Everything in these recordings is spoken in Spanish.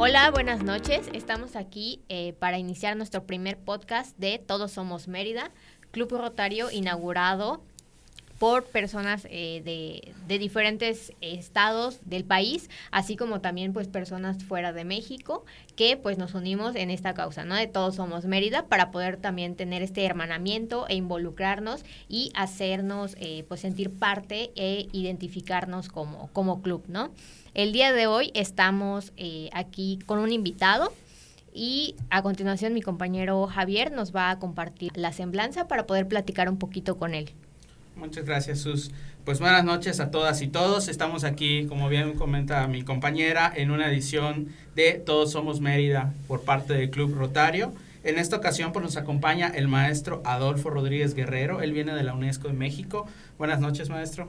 Hola, buenas noches. Estamos aquí para iniciar nuestro primer podcast de Todos Somos Mérida, Club Rotario inaugurado por personas de diferentes estados del país, así como también pues personas fuera de México, que pues nos unimos en esta causa, ¿no? De Todos Somos Mérida, para poder también tener este hermanamiento e involucrarnos y hacernos pues sentir parte e identificarnos como club, ¿no? El día de hoy estamos aquí con un invitado. Y a continuación mi compañero Javier nos va a compartir la semblanza para poder platicar un poquito con él. Muchas gracias, Sus. Pues buenas noches a todas y todos. Estamos aquí, como bien comenta mi compañera, en una edición de Todos Somos Mérida por parte del Club Rotario. En esta ocasión pues, nos acompaña el maestro Adolfo Rodríguez Guerrero. Él viene de la UNESCO de México. Buenas noches, maestro.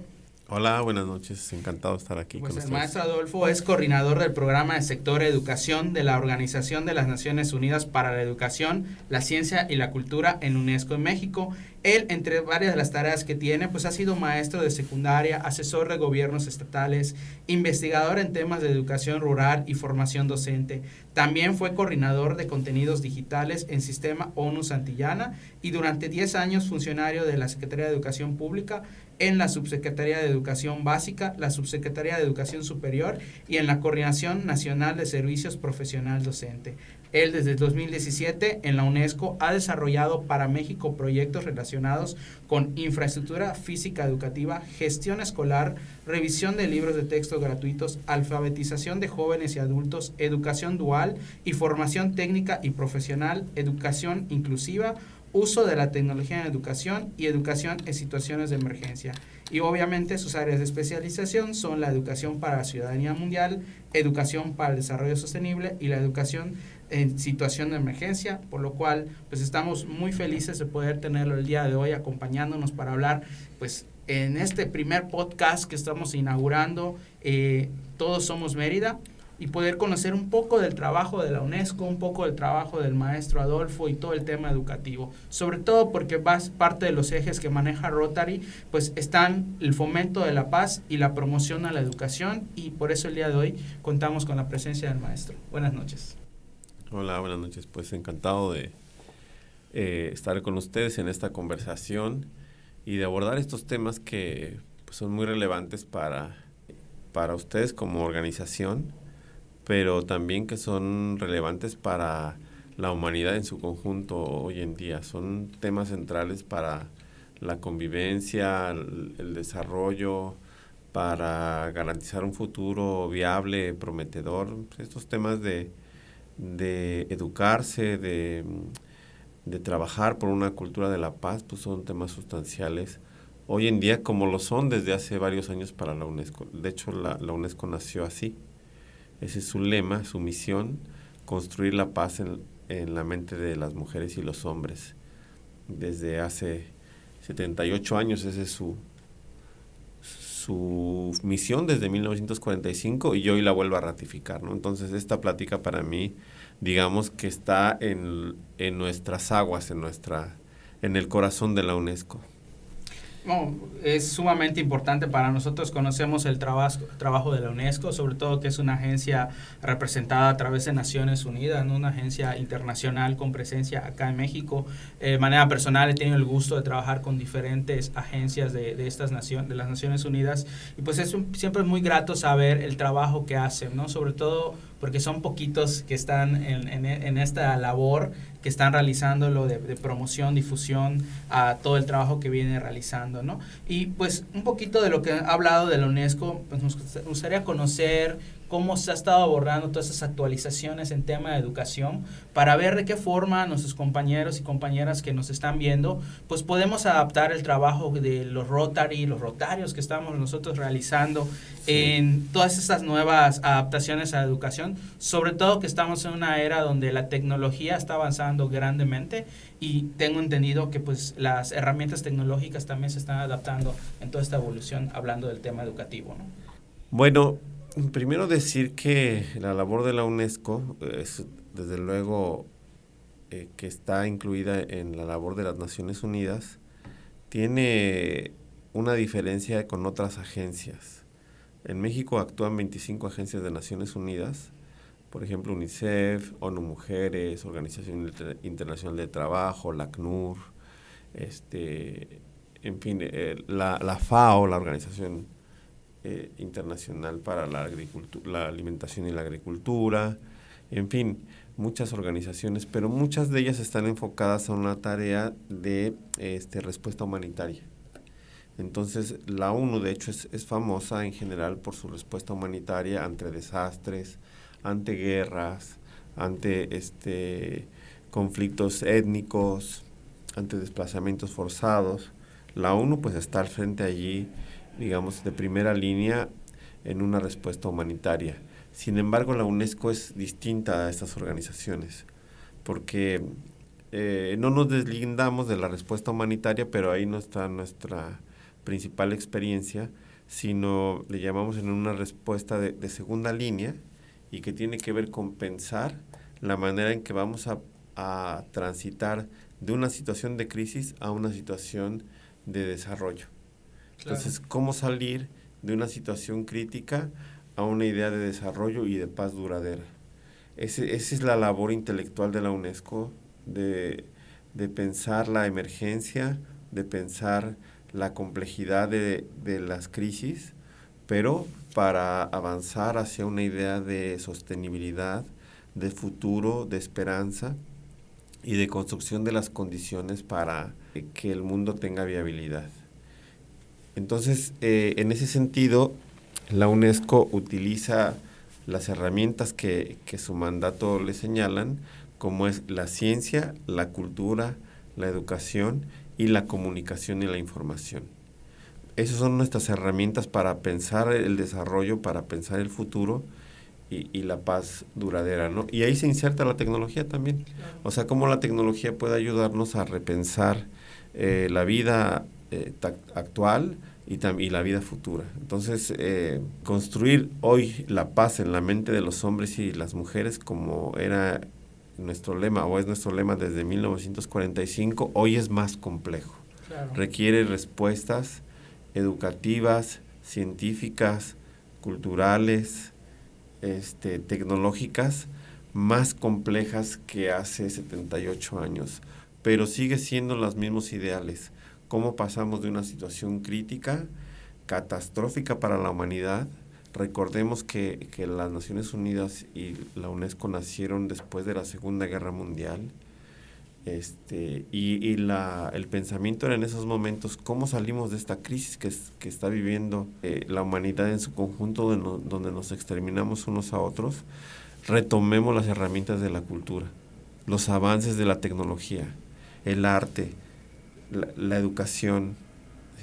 Hola, buenas noches. Encantado de estar aquí Pues con el ustedes. maestro Adolfo es coordinador del programa de sector educación de la Organización de las Naciones Unidas para la Educación, la Ciencia y la Cultura en UNESCO en México. Él, entre varias de las tareas que tiene, pues ha sido maestro de secundaria, asesor de gobiernos estatales, investigador en temas de educación rural y formación docente. También fue coordinador de contenidos digitales en Sistema ONU Santillana y durante 10 años funcionario de la Secretaría de Educación Pública, en la Subsecretaría de Educación Básica, la Subsecretaría de Educación Superior y en la Coordinación Nacional de Servicios Profesional Docente. Él desde el 2017 en la UNESCO ha desarrollado para México proyectos relacionados con infraestructura física educativa, gestión escolar, revisión de libros de texto gratuitos, alfabetización de jóvenes y adultos, educación dual y formación técnica y profesional, educación inclusiva, uso de la tecnología en educación y educación en situaciones de emergencia. Y obviamente sus áreas de especialización son la educación para la ciudadanía mundial, educación para el desarrollo sostenible y la educación en situación de emergencia, por lo cual pues estamos muy felices de poder tenerlo el día de hoy acompañándonos para hablar pues en este primer podcast que estamos inaugurando, Todos Somos Mérida, y poder conocer un poco del trabajo de la UNESCO, un poco del trabajo del maestro Adolfo y todo el tema educativo, sobre todo porque parte de los ejes que maneja Rotary, pues están el fomento de la paz y la promoción a la educación, y por eso el día de hoy contamos con la presencia del maestro. Buenas noches. Hola, buenas noches. Pues encantado de estar con ustedes en esta conversación y de abordar estos temas que pues, son muy relevantes para ustedes como organización, pero también que son relevantes para la humanidad en su conjunto hoy en día. Son temas centrales para la convivencia, el desarrollo, para garantizar un futuro viable, prometedor. Estos temas de educarse, de trabajar por una cultura de la paz, pues son temas sustanciales hoy en día, como lo son desde hace varios años para la UNESCO. De hecho, la UNESCO nació así. Ese es su lema, su misión, construir la paz en la mente de las mujeres y los hombres. Desde hace 78 años, esa es su misión desde 1945 y hoy la vuelvo a ratificar, ¿no? Entonces, esta plática para mí, digamos que está en nuestras aguas, en el corazón de la UNESCO. No, es sumamente importante para nosotros. Conocemos el trabajo de la UNESCO, sobre todo que es una agencia representada a través de Naciones Unidas, ¿no? Una agencia internacional con presencia acá en México. De manera personal he tenido el gusto de trabajar con diferentes agencias de las Naciones Unidas, y pues siempre es muy grato saber el trabajo que hacen, ¿no? Sobre todo porque son poquitos que están en esta labor, que están realizándolo de promoción, difusión a todo el trabajo que viene realizando, ¿no? Y pues un poquito de lo que ha hablado de la UNESCO, pues nos gustaría conocer cómo se ha estado abordando todas esas actualizaciones en tema de educación, para ver de qué forma nuestros compañeros y compañeras que nos están viendo, pues podemos adaptar el trabajo de los rotarios que estamos nosotros realizando en todas estas nuevas adaptaciones a la educación, sobre todo que estamos en una era donde la tecnología está avanzando grandemente, y tengo entendido que pues las herramientas tecnológicas también se están adaptando en toda esta evolución, hablando del tema educativo, ¿no? Bueno, primero decir que la labor de la UNESCO es desde luego que está incluida en la labor de las Naciones Unidas, tiene una diferencia con otras agencias. En México actúan 25 agencias de Naciones Unidas, por ejemplo, UNICEF, ONU Mujeres, Organización Internacional de Trabajo, la ACNUR, en fin, la FAO, la Organización Internacional para la Alimentación y la Agricultura, en fin, muchas organizaciones, pero muchas de ellas están enfocadas a una tarea de respuesta humanitaria. Entonces, la ONU, de hecho, es famosa en general por su respuesta humanitaria ante desastres, ante guerras, ante conflictos étnicos, ante desplazamientos forzados. La ONU pues está al frente allí, digamos, de primera línea en una respuesta humanitaria. Sin embargo, la UNESCO es distinta a estas organizaciones, porque no nos deslindamos de la respuesta humanitaria, pero ahí no está nuestra principal experiencia, sino le llamamos en una respuesta de segunda línea y que tiene que ver con pensar la manera en que vamos a transitar de una situación de crisis a una situación de desarrollo. Claro. Entonces, ¿cómo salir de una situación crítica a una idea de desarrollo y de paz duradera? Esa es la labor intelectual de la UNESCO, de pensar la emergencia, de pensar la complejidad de las crisis, pero para avanzar hacia una idea de sostenibilidad, de futuro, de esperanza y de construcción de las condiciones para que el mundo tenga viabilidad. Entonces, en ese sentido, la UNESCO utiliza las herramientas que su mandato le señalan, como es la ciencia, la cultura, la educación y la comunicación y la información. Esas son nuestras herramientas para pensar el desarrollo, para pensar el futuro y la paz duradera, ¿no? Y ahí se inserta la tecnología también. O sea, cómo la tecnología puede ayudarnos a repensar la vida actual y la vida futura. Entonces, construir hoy la paz en la mente de los hombres y las mujeres, como era nuestro lema, o es nuestro lema desde 1945, hoy es más complejo. Claro. Requiere respuestas educativas, científicas, culturales, tecnológicas, más complejas que hace 78 años, pero sigue siendo los mismos ideales. Cómo pasamos de una situación crítica, catastrófica para la humanidad. Recordemos que las Naciones Unidas y la UNESCO nacieron después de la Segunda Guerra Mundial, y el pensamiento era en esos momentos cómo salimos de esta crisis que está viviendo la humanidad en su conjunto, donde nos exterminamos unos a otros. Retomemos las herramientas de la cultura, los avances de la tecnología, el arte, la educación,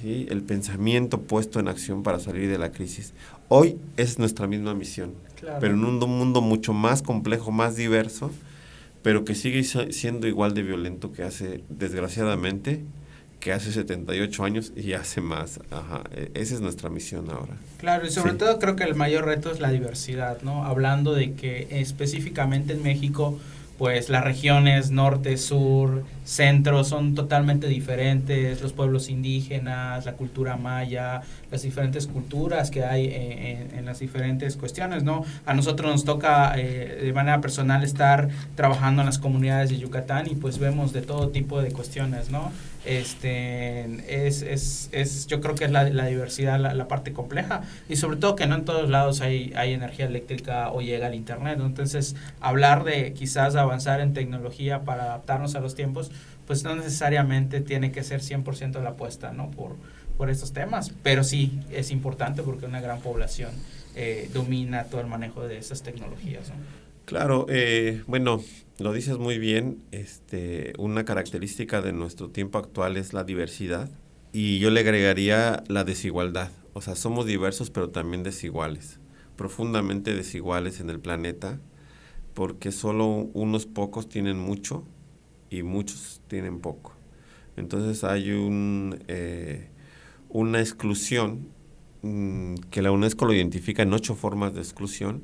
¿sí? El pensamiento puesto en acción para salir de la crisis. Hoy es nuestra misma misión, claro, pero en un mundo mucho más complejo, más diverso, pero que sigue siendo igual de violento que hace, desgraciadamente, que hace 78 años y hace más. Ajá. Esa es nuestra misión ahora. Claro, y sobre todo creo que el mayor reto es la diversidad, ¿no? Hablando de que específicamente en México, pues las regiones norte, sur, centro son totalmente diferentes, los pueblos indígenas, la cultura maya, las diferentes culturas que hay en las diferentes cuestiones, ¿no? A nosotros nos toca de manera personal estar trabajando en las comunidades de Yucatán y pues vemos de todo tipo de cuestiones, ¿no? Yo creo que es la diversidad la parte compleja, y sobre todo que no en todos lados hay energía eléctrica o llega al internet, ¿no? Entonces hablar de quizás avanzar en tecnología para adaptarnos a los tiempos, pues no necesariamente tiene que ser 100% la apuesta, ¿no? Por estos temas, pero sí es importante porque una gran población domina todo el manejo de esas tecnologías, ¿no? Claro, bueno, lo dices muy bien. Una característica de nuestro tiempo actual es la diversidad, y yo le agregaría la desigualdad. O sea, somos diversos pero también desiguales, profundamente desiguales en el planeta, porque solo unos pocos tienen mucho y muchos tienen poco. Entonces hay una exclusión que la UNESCO lo identifica en 8 formas de exclusión,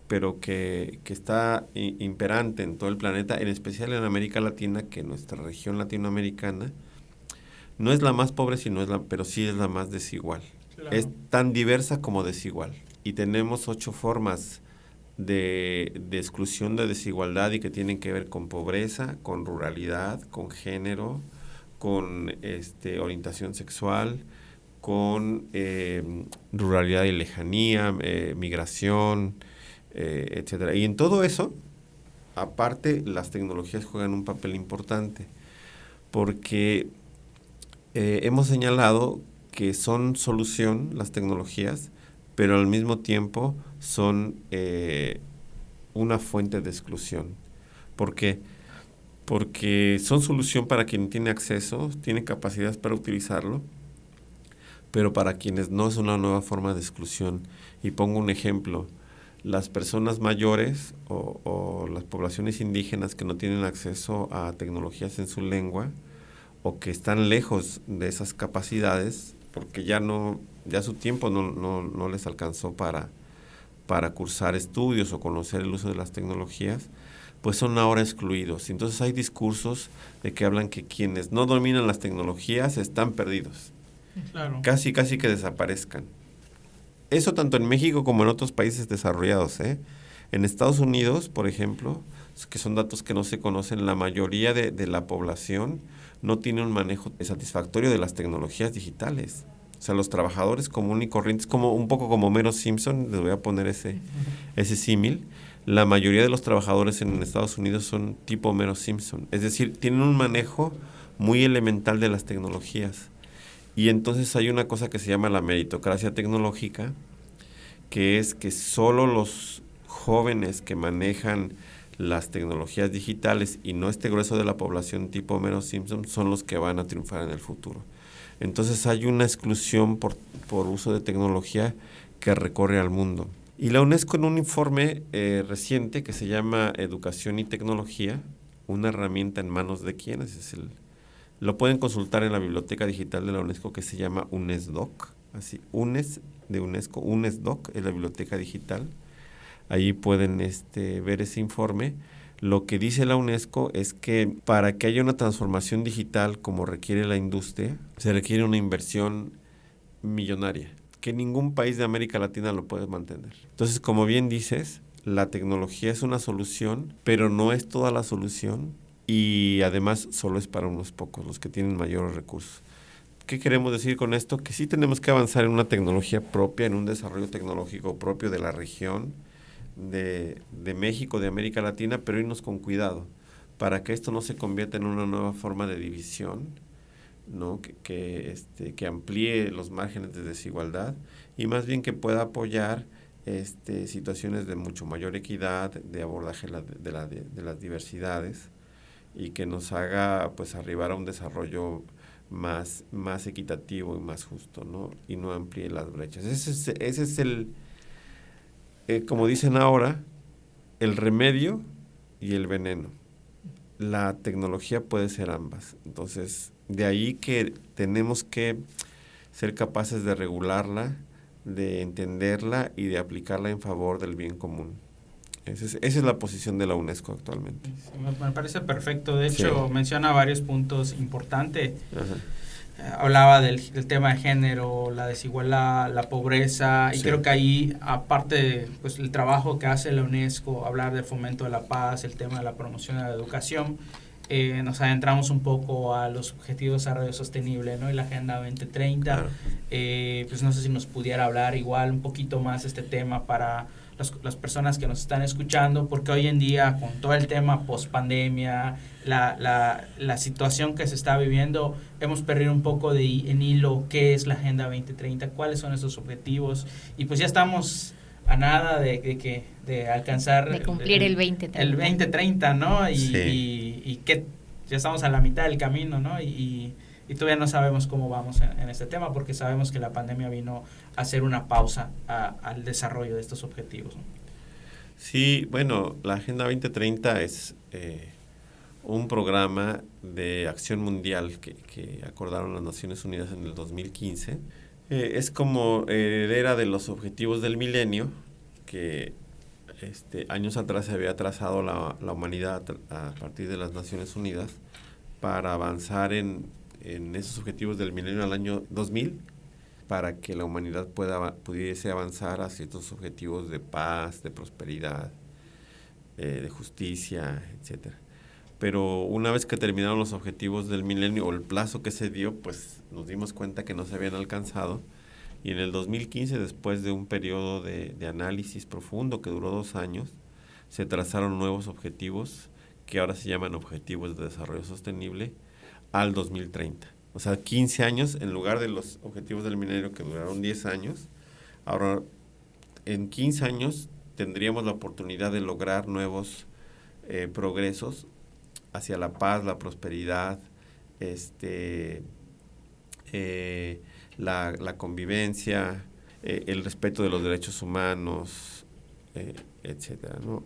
pero que está imperante en todo el planeta, en especial en América Latina, que nuestra región latinoamericana no es la más pobre, pero sí es la más desigual. Claro. Es tan diversa como desigual. Y tenemos 8 formas de exclusión, de desigualdad y que tienen que ver con pobreza, con ruralidad, con género, con orientación sexual, con ruralidad y lejanía, migración, etcétera. Y en todo eso, aparte, las tecnologías juegan un papel importante, porque hemos señalado que son solución las tecnologías, pero al mismo tiempo son una fuente de exclusión. ¿Por qué? Porque son solución para quien tiene acceso, tiene capacidades para utilizarlo, pero para quienes no es una nueva forma de exclusión. Y pongo un ejemplo: las personas mayores o las poblaciones indígenas que no tienen acceso a tecnologías en su lengua o que están lejos de esas capacidades porque ya su tiempo no les alcanzó para cursar estudios o conocer el uso de las tecnologías, pues son ahora excluidos. Entonces hay discursos de que hablan que quienes no dominan las tecnologías están perdidos. Claro. Casi que desaparezcan. Eso tanto en México como en otros países desarrollados, ¿eh? En Estados Unidos, por ejemplo, que son datos que no se conocen, la mayoría de la población no tiene un manejo satisfactorio de las tecnologías digitales. O sea, los trabajadores comunes y corrientes, un poco como Homero Simpson, les voy a poner ese símil. La mayoría de los trabajadores en Estados Unidos son tipo Homero Simpson. Es decir, tienen un manejo muy elemental de las tecnologías. Y entonces hay una cosa que se llama la meritocracia tecnológica, que es que solo los jóvenes que manejan las tecnologías digitales y no este grueso de la población tipo Homero Simpson son los que van a triunfar en el futuro. Entonces hay una exclusión por uso de tecnología que recorre al mundo. Y la UNESCO, en un informe reciente que se llama Educación y Tecnología, una herramienta en manos de quienes, lo pueden consultar en la biblioteca digital de la UNESCO, que se llama UNESDoc, así, UNES de UNESCO, UNESDoc es la biblioteca digital. Ahí pueden ver ese informe. Lo que dice la UNESCO es que para que haya una transformación digital como requiere la industria, se requiere una inversión millonaria, que ningún país de América Latina lo puede mantener. Entonces, como bien dices, la tecnología es una solución, pero no es toda la solución y además solo es para unos pocos, los que tienen mayores recursos. ¿Qué queremos decir con esto? Que sí tenemos que avanzar en una tecnología propia, en un desarrollo tecnológico propio de la región, de México, de América Latina, pero irnos con cuidado para que esto no se convierta en una nueva forma de división, ¿no? Que amplíe los márgenes de desigualdad y más bien que pueda apoyar situaciones de mucho mayor equidad, de abordaje de las diversidades y que nos haga pues arribar a un desarrollo más equitativo y más justo, ¿no? Y no amplíe las brechas. Ese es el como dicen ahora, el remedio y el veneno. La tecnología puede ser ambas. Entonces, de ahí que tenemos que ser capaces de regularla, de entenderla y de aplicarla en favor del bien común. Esa es la posición de la UNESCO actualmente. Sí, me parece perfecto. De hecho, menciona varios puntos importantes. Ajá. Hablaba del tema de género, la desigualdad, la pobreza, y creo que ahí, aparte de pues, el trabajo que hace la UNESCO, hablar del fomento de la paz, el tema de la promoción de la educación, nos adentramos un poco a los objetivos de desarrollo sostenible, ¿no? Y la Agenda 2030. Claro. Pues no sé si nos pudiera hablar igual un poquito más de este tema para las personas que nos están escuchando, porque hoy en día con todo el tema post-pandemia, la situación que se está viviendo, hemos perdido un poco en hilo qué es la Agenda 2030, cuáles son esos objetivos, y pues ya estamos a nada de alcanzar de cumplir el 2030. El 2030, ¿no? Sí. Que ya estamos a la mitad del camino, ¿no? Y todavía no sabemos cómo vamos en este tema, porque sabemos que la pandemia vino a hacer una pausa al desarrollo de estos objetivos, ¿no? Sí, bueno, la Agenda 2030 es un programa de acción mundial que acordaron las Naciones Unidas en el 2015. Es como heredera de los objetivos del milenio que años atrás se había trazado la humanidad a partir de las Naciones Unidas para avanzar en esos objetivos del milenio al año 2000, para que la humanidad pudiese avanzar hacia estos objetivos de paz, de prosperidad, de justicia, etcétera. Pero una vez que terminaron los objetivos del milenio o el plazo que se dio, pues nos dimos cuenta que no se habían alcanzado. Y en el 2015, después de un periodo de análisis profundo que duró 2 años, se trazaron nuevos objetivos que ahora se llaman Objetivos de Desarrollo Sostenible al 2030. O sea, 15 años en lugar de los objetivos del milenio que duraron 10 años. Ahora, en 15 años tendríamos la oportunidad de lograr nuevos progresos hacia la paz, la prosperidad, la convivencia, el respeto de los derechos humanos, etcétera, ¿no?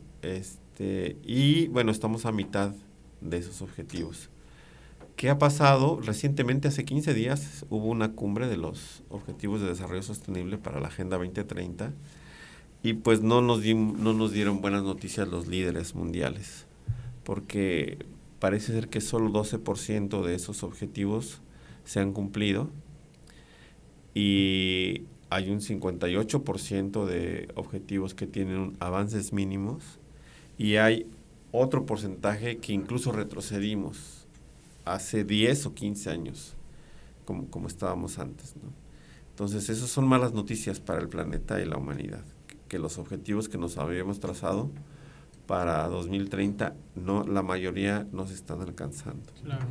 Y bueno, estamos a mitad de esos objetivos. ¿Qué ha pasado? Recientemente, hace 15 días, hubo una cumbre de los Objetivos de Desarrollo Sostenible para la Agenda 2030 y pues no nos dieron buenas noticias los líderes mundiales, porque parece ser que solo 12% de esos objetivos se han cumplido y hay un 58% de objetivos que tienen avances mínimos y hay otro porcentaje que incluso retrocedimos hace 10 o 15 años, como estábamos antes, ¿no? Entonces, esas son malas noticias para el planeta y la humanidad, que los objetivos que nos habíamos trazado para 2030, la mayoría no se están alcanzando. Claro.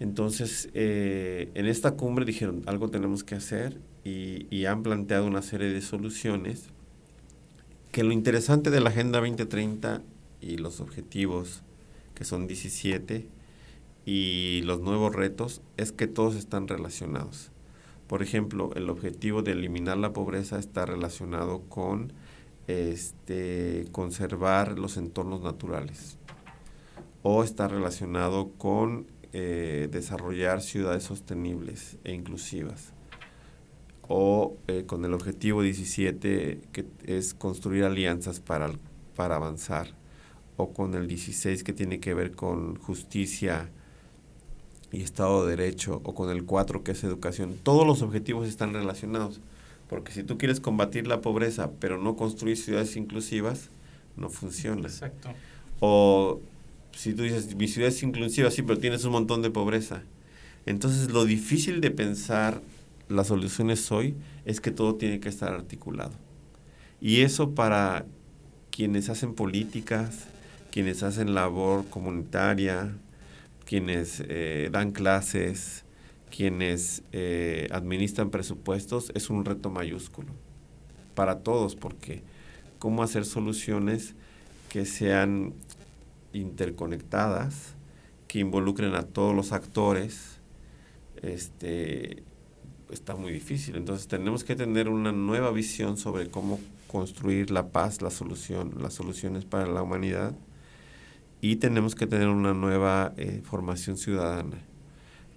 Entonces, en esta cumbre dijeron, algo tenemos que hacer y han planteado una serie de soluciones, que lo interesante de la Agenda 2030 y los objetivos, que son 17, y los nuevos retos, es que todos están relacionados. Por ejemplo, el objetivo de eliminar la pobreza está relacionado con conservar los entornos naturales, o está relacionado con desarrollar ciudades sostenibles e inclusivas, o con el objetivo 17, que es construir alianzas para avanzar, o con el 16, que tiene que ver con justicia y Estado de Derecho, o con el 4, que es educación. Todos los objetivos están relacionados, porque si tú quieres combatir la pobreza, pero no construir ciudades inclusivas, no funciona. Exacto. O si tú dices, mi ciudad es inclusiva, sí, pero tienes un montón de pobreza. Entonces, lo difícil de pensar las soluciones hoy es que todo tiene que estar articulado. Y eso para quienes hacen políticas, quienes hacen labor comunitaria, quienes dan clases, quienes administran presupuestos, es un reto mayúsculo para todos, porque cómo hacer soluciones que sean interconectadas, que involucren a todos los actores, está muy difícil. Entonces tenemos que tener una nueva visión sobre cómo construir la paz, las soluciones para la humanidad, y tenemos que tener una nueva formación ciudadana,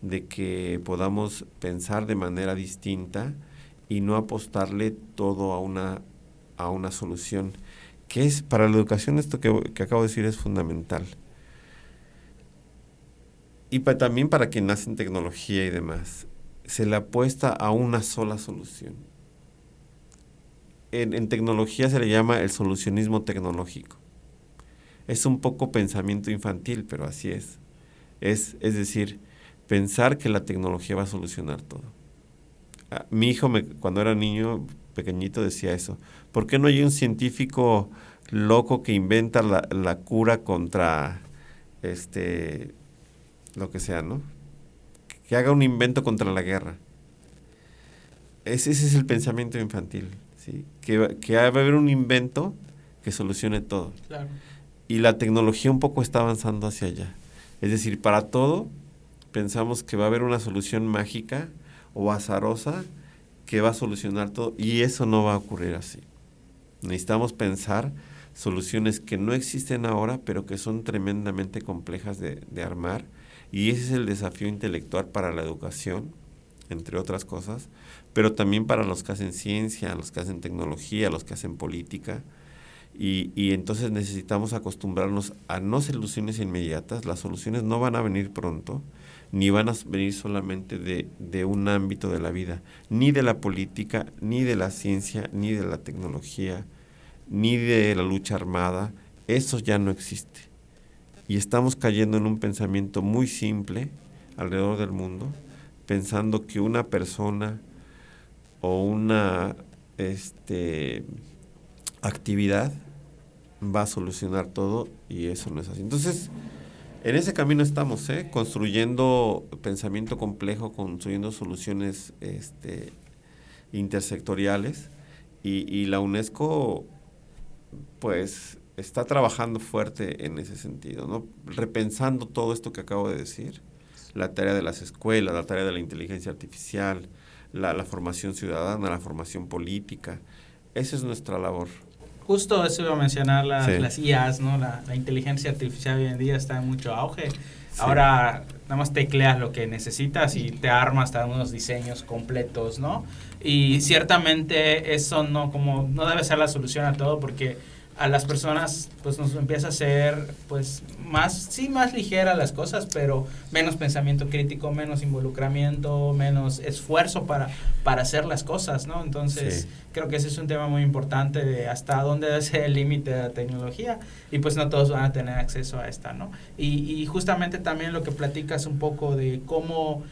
de que podamos pensar de manera distinta y no apostarle todo a una solución, que es para la educación. Esto que acabo de decir es fundamental. Y también para quien nace en tecnología y demás, se le apuesta a una sola solución. En tecnología se le llama el solucionismo tecnológico. Es un poco pensamiento infantil, pero así es. Es decir, pensar que la tecnología va a solucionar todo. Mi hijo, cuando era niño pequeñito, decía eso. ¿Por qué no hay un científico loco que inventa la cura contra lo que sea, ¿no? Que haga un invento contra la guerra. Ese es el pensamiento infantil, ¿sí? Que va a haber un invento que solucione todo. Claro. Y la tecnología un poco está avanzando hacia allá. Es decir, para todo pensamos que va a haber una solución mágica o azarosa que va a solucionar todo, y eso no va a ocurrir así. Necesitamos pensar soluciones que no existen ahora, pero que son tremendamente complejas de armar, y ese es el desafío intelectual para la educación, entre otras cosas, pero también para los que hacen ciencia, los que hacen tecnología, los que hacen política. Y entonces necesitamos acostumbrarnos a no soluciones inmediatas. Las soluciones no van a venir pronto, ni van a venir solamente de un ámbito de la vida, ni de la política, ni de la ciencia, ni de la tecnología, ni de la lucha armada. Eso ya no existe. Y estamos cayendo en un pensamiento muy simple alrededor del mundo, pensando que una persona o una actividad va a solucionar todo, y eso no es así. Entonces, en ese camino estamos, construyendo pensamiento complejo, construyendo soluciones intersectoriales, y la UNESCO pues está trabajando fuerte en ese sentido, ¿no? Repensando todo esto que acabo de decir, la tarea de las escuelas, la tarea de la inteligencia artificial, la formación ciudadana, la formación política. Esa es nuestra labor. Justo eso iba a mencionar, Sí. las IAs, ¿no? La inteligencia artificial hoy en día está en mucho auge. Sí. Ahora nada más tecleas lo que necesitas y te arma hasta unos diseños completos, ¿no? Y ciertamente eso no debe ser la solución a todo, porque a las personas pues nos empieza a hacer pues más ligeras las cosas, pero menos pensamiento crítico, menos involucramiento, menos esfuerzo para hacer las cosas, ¿no? Entonces sí, creo que ese es un tema muy importante de hasta dónde debe ser el límite de la tecnología, y pues no todos van a tener acceso a esta, ¿no? Y justamente también lo que platicas un poco de cómo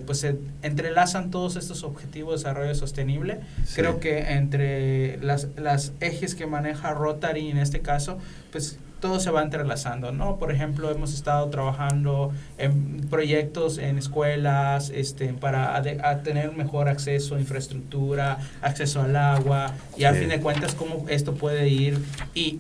pues se entrelazan todos estos objetivos de desarrollo sostenible. Sí. Creo que entre las ejes que maneja Rotary en este caso, pues todo se va entrelazando, ¿no? Por ejemplo, hemos estado trabajando en proyectos en escuelas para tener mejor acceso a infraestructura, acceso al agua, y al fin de cuentas cómo esto puede ir y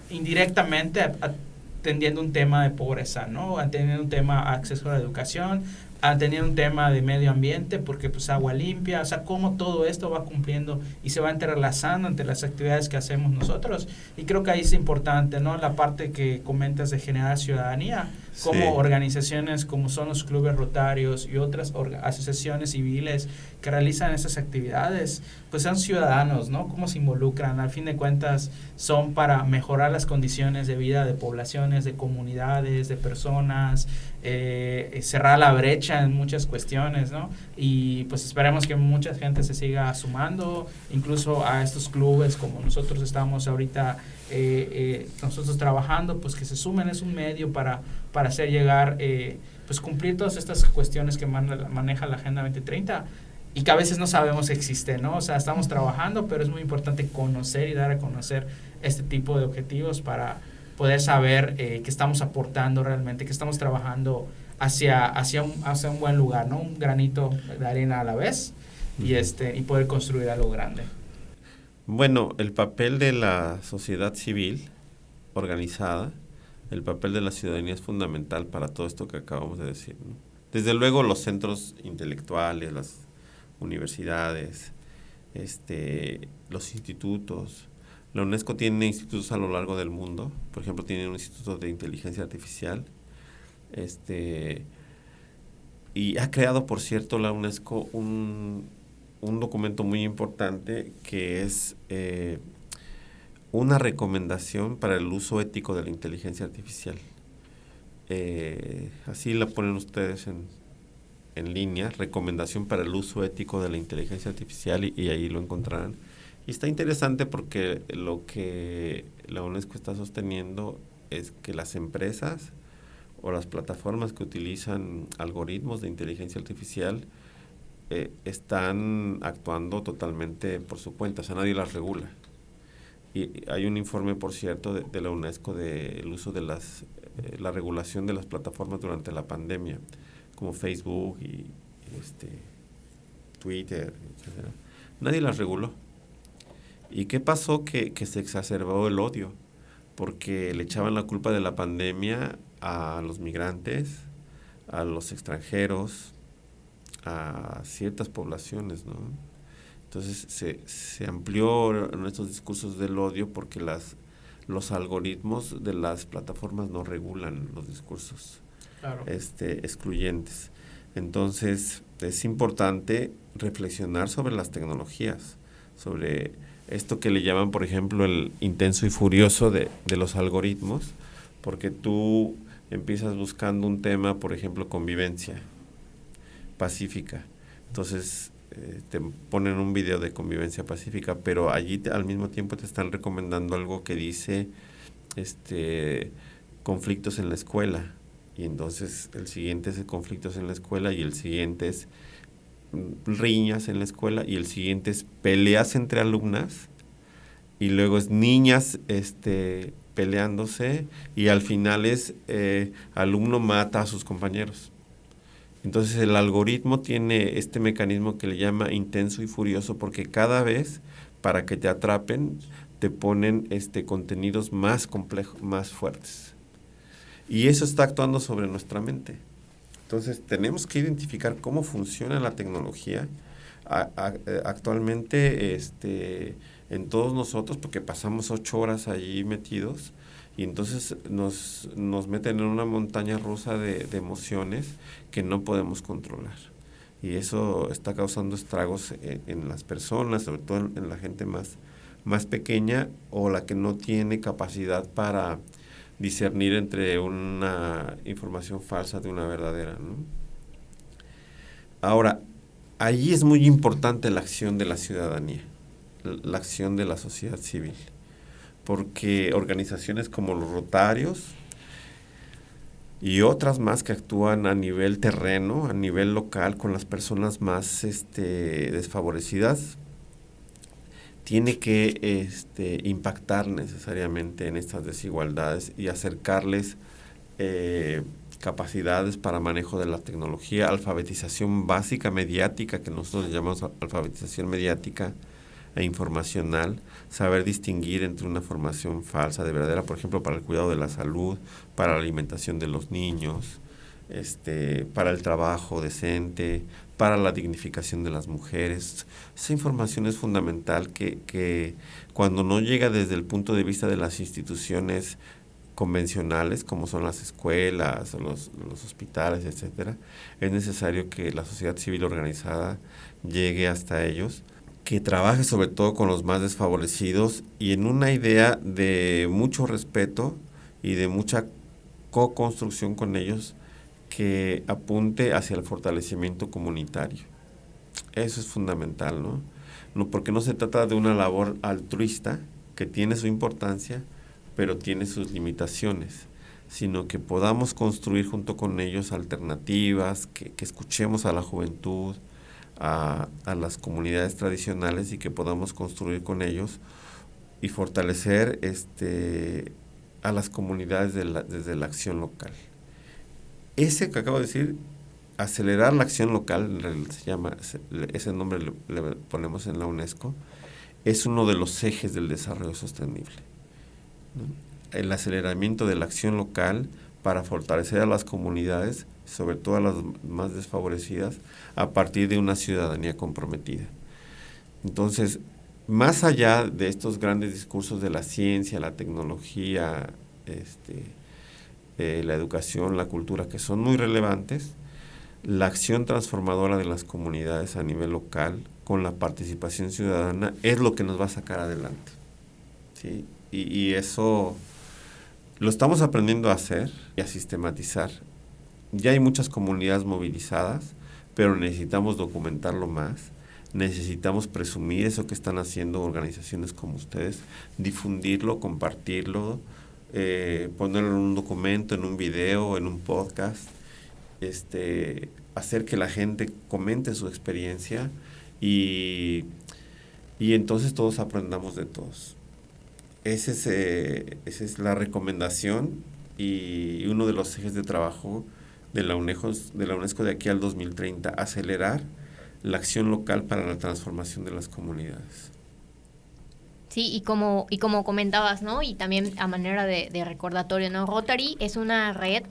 indirectamente atendiendo un tema de pobreza, ¿no? Atendiendo un tema de acceso a la educación, atendiendo un tema de medio ambiente, porque pues agua limpia, o sea, cómo todo esto va cumpliendo y se va entrelazando entre las actividades que hacemos nosotros. Y creo que ahí es importante, ¿no? La parte que comentas de generar ciudadanía, como sí, organizaciones como son los clubes rotarios y otras asociaciones civiles que realizan esas actividades, pues son ciudadanos, ¿no? Cómo se involucran, al fin de cuentas son para mejorar las condiciones de vida de poblaciones, de comunidades, de personas, cerrar la brecha en muchas cuestiones, ¿no? Y pues esperemos que mucha gente se siga sumando, incluso a estos clubes como nosotros estamos ahorita nosotros trabajando, pues que se sumen. Es un medio para hacer llegar, pues cumplir todas estas cuestiones que maneja la Agenda 2030 y que a veces no sabemos existe, ¿no? O sea, estamos trabajando, pero es muy importante conocer y dar a conocer este tipo de objetivos para poder saber que estamos aportando realmente, que estamos trabajando hacia un buen lugar, ¿no? Un granito de arena a la vez, y poder construir algo grande. Bueno, el papel de la sociedad civil organizada, el papel de la ciudadanía es fundamental para todo esto que acabamos de decir, ¿no? Desde luego los centros intelectuales, las universidades, los institutos. La UNESCO tiene institutos a lo largo del mundo. Por ejemplo, tiene un instituto de inteligencia artificial. Y ha creado, por cierto, la UNESCO un documento muy importante que es una recomendación para el uso ético de la inteligencia artificial. Así la ponen ustedes en línea, recomendación para el uso ético de la inteligencia artificial, y ahí lo encontrarán. Y está interesante porque lo que la UNESCO está sosteniendo es que las empresas o las plataformas que utilizan algoritmos de inteligencia artificial están actuando totalmente por su cuenta, o sea, nadie las regula. Y hay un informe, por cierto, de la UNESCO del uso de la regulación de las plataformas durante la pandemia, como Facebook y Twitter, etcétera. Nadie las reguló. ¿Y qué pasó? Que se exacerbó el odio, porque le echaban la culpa de la pandemia a los migrantes, a los extranjeros, a ciertas poblaciones, ¿no? Entonces se amplió en estos discursos del odio porque los algoritmos de las plataformas no regulan los discursos, claro, excluyentes. Entonces es importante reflexionar sobre las tecnologías, sobre esto que le llaman, por ejemplo, el intenso y furioso de los algoritmos, porque tú empiezas buscando un tema, por ejemplo, convivencia pacífica. Entonces te ponen un video de convivencia pacífica, pero allí al mismo tiempo te están recomendando algo que dice conflictos en la escuela. Y entonces el siguiente es conflictos en la escuela, y el siguiente es riñas en la escuela, y el siguiente es peleas entre alumnas, y luego es niñas peleándose, y al final es alumno mata a sus compañeros. Entonces el algoritmo tiene este mecanismo que le llama intenso y furioso, porque cada vez, para que te atrapen, te ponen contenidos más complejos, más fuertes. Y eso está actuando sobre nuestra mente. Entonces tenemos que identificar cómo funciona la tecnología actualmente en todos nosotros, porque pasamos 8 horas allí metidos, y entonces nos meten en una montaña rusa de emociones que no podemos controlar. Y eso está causando estragos en las personas, sobre todo en la gente más pequeña, o la que no tiene capacidad para discernir entre una información falsa de una verdadera, ¿no? Ahora, allí es muy importante la acción de la ciudadanía, la acción de la sociedad civil, porque organizaciones como los Rotarios y otras más que actúan a nivel terreno, a nivel local, con las personas más desfavorecidas, tiene que impactar necesariamente en estas desigualdades y acercarles capacidades para manejo de la tecnología, alfabetización básica mediática, que nosotros llamamos alfabetización mediática e informacional, saber distinguir entre una formación falsa de verdadera, por ejemplo, para el cuidado de la salud, para la alimentación de los niños, para el trabajo decente, para la dignificación de las mujeres. Esa información es fundamental que cuando no llega desde el punto de vista de las instituciones convencionales, como son las escuelas, los hospitales, etcétera, es necesario que la sociedad civil organizada llegue hasta ellos, que trabaje sobre todo con los más desfavorecidos, y en una idea de mucho respeto y de mucha co-construcción con ellos, que apunte hacia el fortalecimiento comunitario. Eso es fundamental, ¿no? Porque no se trata de una labor altruista que tiene su importancia, pero tiene sus limitaciones, sino que podamos construir junto con ellos alternativas, que escuchemos a la juventud, a las comunidades tradicionales, y que podamos construir con ellos y fortalecer a las comunidades desde la acción local. Ese que acabo de decir, acelerar la acción local, se llama, ese nombre le ponemos en la UNESCO, es uno de los ejes del desarrollo sostenible, ¿no? El aceleramiento de la acción local para fortalecer a las comunidades, sobre todo a las más desfavorecidas, a partir de una ciudadanía comprometida. Entonces, más allá de estos grandes discursos de la ciencia, la tecnología, la educación, la cultura, que son muy relevantes, la acción transformadora de las comunidades a nivel local, con la participación ciudadana, es lo que nos va a sacar adelante, ¿sí? Y eso lo estamos aprendiendo a hacer y a sistematizar. Ya hay muchas comunidades movilizadas, pero necesitamos documentarlo más, necesitamos presumir eso que están haciendo organizaciones como ustedes, difundirlo, compartirlo, ponerlo en un documento, en un video, en un podcast, hacer que la gente comente su experiencia y entonces todos aprendamos de todos. Esa es la recomendación y uno de los ejes de trabajo de la UNESCO de aquí al 2030, acelerar la acción local para la transformación de las comunidades. Sí, y como comentabas, ¿no? Y también a manera de recordatorio, ¿no? Rotary es una red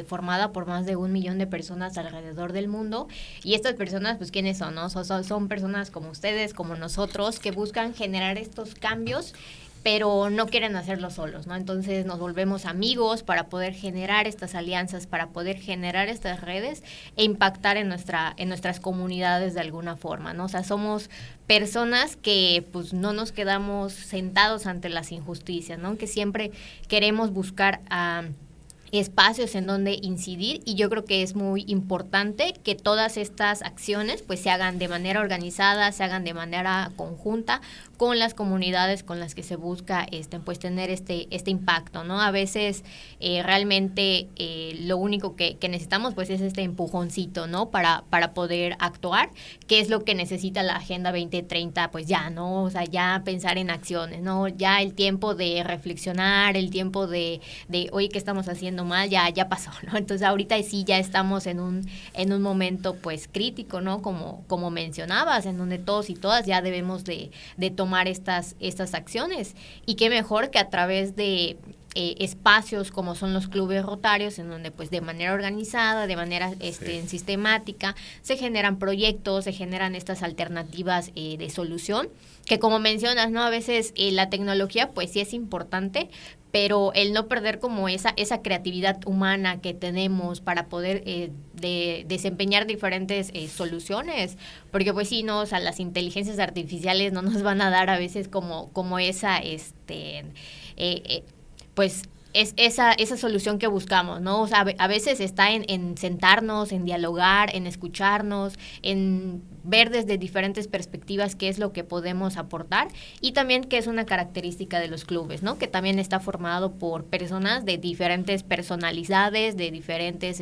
formada por más de 1 millón de personas alrededor del mundo, y estas personas, pues, ¿quiénes son, no? Son personas como ustedes, como nosotros, que buscan generar estos cambios pero no quieren hacerlo solos, ¿no? Entonces nos volvemos amigos para poder generar estas alianzas, para poder generar estas redes e impactar en nuestras comunidades de alguna forma, ¿no? O sea, somos personas que pues no nos quedamos sentados ante las injusticias, ¿no? Que siempre queremos buscar espacios en donde incidir, y yo creo que es muy importante que todas estas acciones pues se hagan de manera organizada, se hagan de manera conjunta con las comunidades con las que se busca pues tener este impacto, ¿no? A veces realmente lo único que necesitamos pues es este empujoncito, ¿no? Para poder actuar, que es lo que necesita la Agenda 2030, pues ya, ¿no? O sea, ya pensar en acciones, ¿no? Ya el tiempo de reflexionar, el tiempo de oye, ¿qué estamos haciendo mal? Ya pasó, ¿no? Entonces ahorita sí ya estamos en un momento pues crítico, ¿no? Como mencionabas, en donde todos y todas ya debemos de tomar estas acciones, y qué mejor que a través de espacios como son los clubes rotarios, en donde pues de manera organizada, de manera sistemática, se generan proyectos, se generan estas alternativas de solución, que como mencionas, ¿no? A veces la tecnología pues sí es importante, pero el no perder como esa creatividad humana que tenemos para poder desempeñar diferentes soluciones, porque pues sí, no, o sea, las inteligencias artificiales no nos van a dar a veces como esa pues es esa solución que buscamos, ¿no? O sea, a veces está en sentarnos, en dialogar, en escucharnos, en ver desde diferentes perspectivas qué es lo que podemos aportar, y también que es una característica de los clubes, ¿no? Que también está formado por personas de diferentes personalidades, de diferentes,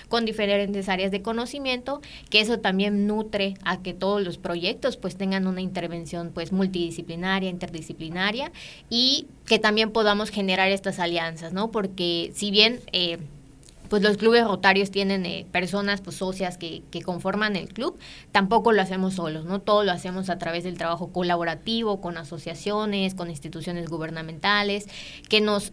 con diferentes áreas de conocimiento, que eso también nutre a que todos los proyectos pues tengan una intervención pues multidisciplinaria, interdisciplinaria, y que también podamos generar estas alianzas, ¿no? Porque si bien pues los clubes rotarios tienen personas pues socias que conforman el club, tampoco lo hacemos solos, ¿no? Todo lo hacemos a través del trabajo colaborativo con asociaciones, con instituciones gubernamentales, que nos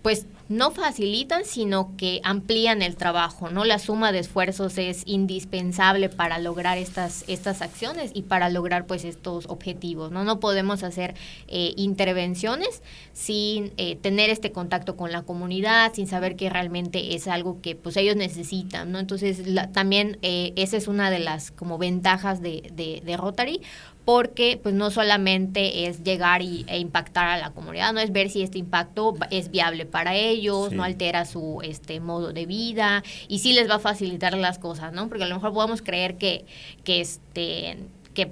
pues no facilitan, sino que amplían el trabajo, ¿no? La suma de esfuerzos es indispensable para lograr estas acciones y para lograr pues estos objetivos, ¿no? No podemos hacer intervenciones sin tener este contacto con la comunidad, sin saber que realmente es algo que pues ellos necesitan, ¿no? Entonces también esa es una de las como ventajas de Rotary, porque pues no solamente es llegar e impactar a la comunidad, no es ver si este impacto es viable para ellos, no altera su modo de vida, y sí les va a facilitar las cosas, ¿no? Porque a lo mejor podemos creer que